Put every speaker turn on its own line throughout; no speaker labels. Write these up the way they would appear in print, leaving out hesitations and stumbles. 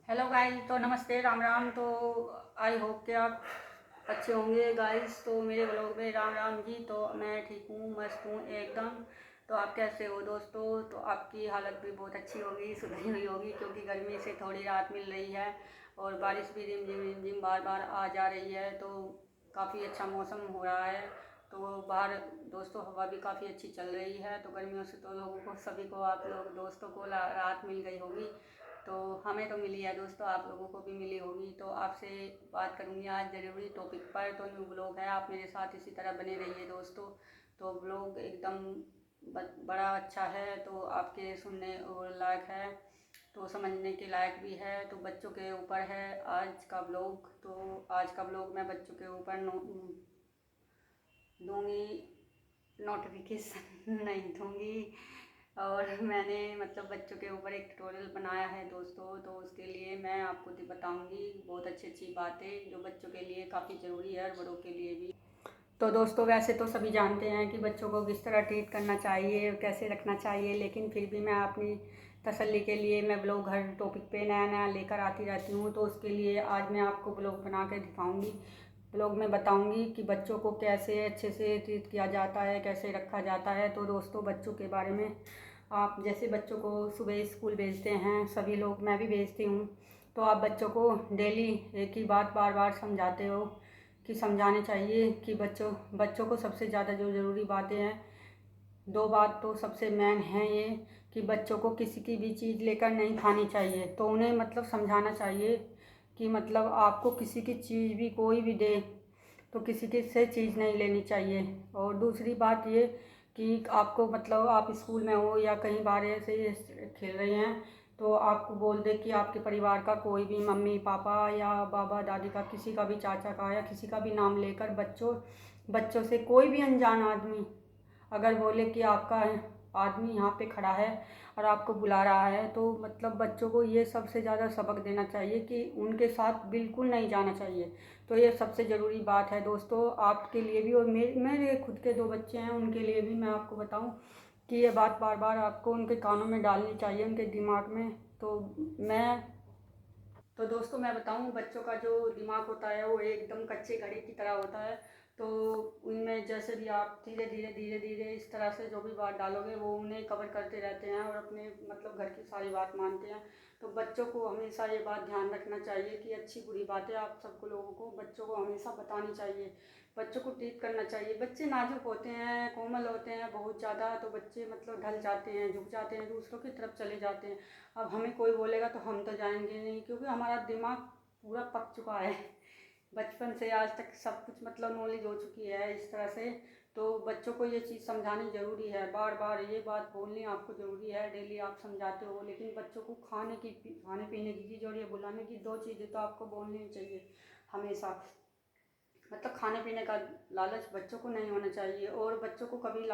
Hello guys, तो नमस्ते, राम राम। तो आई होप कि आप अच्छे होंगे गाइस। तो मेरे ब्लॉग में राम राम जी। तो मैं ठीक हूँ, मस्त हूँ एकदम। तो आप कैसे हो दोस्तों? तो आपकी हालत भी बहुत अच्छी होगी, सुधरी हुई होगी, क्योंकि गर्मी से थोड़ी राहत मिल रही है और बारिश भी रिम झिम बार बार आ जा रही है। तो काफ़ी अच्छा मौसम हो रहा है। तो बाहर दोस्तों हवा भी काफ़ी अच्छी चल रही है। तो गर्मियों से तो लोगों को, सभी को, आप लोग दोस्तों को राहत मिल गई होगी। तो हमें तो मिली है दोस्तों, आप लोगों को भी मिली होगी। तो आपसे बात करूंगी आज ज़रूरी टॉपिक पर। तो न्यू ब्लॉग है, आप मेरे साथ इसी तरह बने रहिए दोस्तों। तो ब्लॉग एकदम बड़ा अच्छा है, तो आपके सुनने और लायक है, तो समझने के लायक भी है। तो बच्चों के ऊपर है आज का ब्लॉग। तो आज का ब्लॉग मैं बच्चों के ऊपर दूंगी, नोटिफिकेशन नहीं दूंगी। और मैंने मतलब बच्चों के ऊपर एक ट्यूटोरियल बनाया है दोस्तों। तो उसके लिए मैं आपको बताऊंगी बहुत अच्छी अच्छी बातें जो बच्चों के लिए काफ़ी ज़रूरी है और बड़ों के लिए भी। तो दोस्तों वैसे तो सभी जानते हैं कि बच्चों को किस तरह ट्रीट करना चाहिए और कैसे रखना चाहिए, लेकिन फिर भी मैं अपनी तसल्ली के लिए मैं ब्लॉग हर टॉपिक पे नया नया लेकर आती रहती हूँ। तो उसके लिए आज मैं आपको ब्लॉग बना के दिखाऊँगी। ब्लॉग में बताऊंगी कि बच्चों को कैसे अच्छे से ट्रीट किया जाता है, कैसे रखा जाता है। तो दोस्तों बच्चों के बारे में, आप जैसे बच्चों को सुबह स्कूल भेजते हैं सभी लोग, मैं भी भेजती हूँ। तो आप बच्चों को डेली एक ही बात बार बार समझाते हो कि समझाने चाहिए कि बच्चों को सबसे ज़्यादा जो ज़रूरी बातें हैं, दो बात तो सबसे मेन है ये, कि बच्चों को किसी की भी चीज़ लेकर नहीं खानी चाहिए। तो उन्हें मतलब समझाना चाहिए कि मतलब आपको किसी की चीज़ भी कोई भी दे तो किसी की से चीज़ नहीं लेनी चाहिए। और दूसरी बात ये कि आपको मतलब आप स्कूल में हो या कहीं बाहर ऐसे खेल रहे हैं, तो आपको बोल दे कि आपके परिवार का कोई भी, मम्मी पापा या बाबा दादी का, किसी का भी, चाचा का, या किसी का भी नाम लेकर बच्चों से, कोई भी अनजान आदमी अगर बोले कि आपका आदमी यहाँ पे खड़ा है और आपको बुला रहा है, तो मतलब बच्चों को ये सबसे ज़्यादा सबक देना चाहिए कि उनके साथ बिल्कुल नहीं जाना चाहिए। तो ये सबसे ज़रूरी बात है दोस्तों, आपके लिए भी और मेरे खुद के दो बच्चे हैं, उनके लिए भी मैं आपको बताऊं कि ये बात बार बार आपको उनके कानों में डालनी चाहिए, उनके दिमाग में। तो मैं तो दोस्तों मैं बताऊं, बच्चों का जो दिमाग होता है वो एकदम कच्चे घड़े की तरह होता है। तो उनमें जैसे भी आप धीरे धीरे धीरे धीरे इस तरह से जो भी बात डालोगे वो उन्हें कवर करते रहते हैं और अपने मतलब घर की सारी बात मानते हैं। तो बच्चों को हमेशा ये बात ध्यान रखना चाहिए कि अच्छी बुरी बातें आप सबको लोगों को, बच्चों को हमेशा बतानी चाहिए, बच्चों को ट्रीट करना चाहिए। बच्चे नाजुक होते हैं, कोमल होते हैं बहुत ज़्यादा। तो बच्चे मतलब ढल जाते हैं, झुक जाते हैं, दूसरों की तरफ चले जाते हैं। अब हमें कोई बोलेगा तो हम तो जाएंगे नहीं, क्योंकि हमारा दिमाग पूरा पक चुका है, बचपन से आज तक सब कुछ मतलब नॉलेज हो चुकी है इस तरह से। तो बच्चों को ये चीज़ समझानी ज़रूरी है, बार बार ये बात बोलनी आपको ज़रूरी है। डेली आप समझाते हो, लेकिन बच्चों को खाने पीने की चीज़ और ये बुलाने की, दो चीज़ें तो आपको बोलनी चाहिए हमेशा। मतलब खाने पीने का लालच बच्चों को नहीं होना चाहिए, और बच्चों को कभी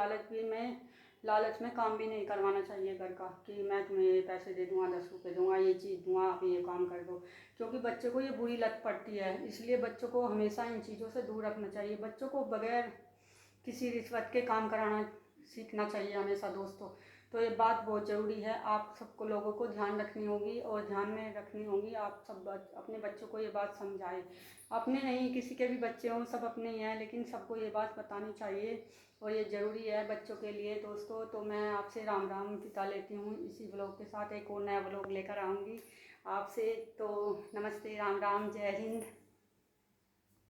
लालच में काम भी नहीं करवाना चाहिए घर का, कि मैं तुम्हें ये पैसे दे दूँगा, 10 रुपये दूंगा, ये चीज़ दूंगा, आप ये काम कर दो। क्योंकि बच्चे को ये बुरी लत पड़ती है, इसलिए बच्चों को हमेशा इन चीज़ों से दूर रखना चाहिए। बच्चों को बगैर किसी रिश्वत के काम कराना सीखना चाहिए हमेशा दोस्तों। तो ये बात बहुत ज़रूरी है, आप सबको लोगों को ध्यान रखनी होगी और ध्यान में रखनी होगी। आप सब अपने बच्चों को ये बात समझाएं, अपने नहीं किसी के भी बच्चे हों, सब अपने ही हैं, लेकिन सबको ये बात बतानी चाहिए और ये ज़रूरी है बच्चों के लिए दोस्तों। तो मैं आपसे राम राम विदा लेती हूँ, इसी ब्लॉग के साथ एक और नया ब्लॉग लेकर आऊँगी आपसे। तो नमस्ते, राम राम, जय हिंद।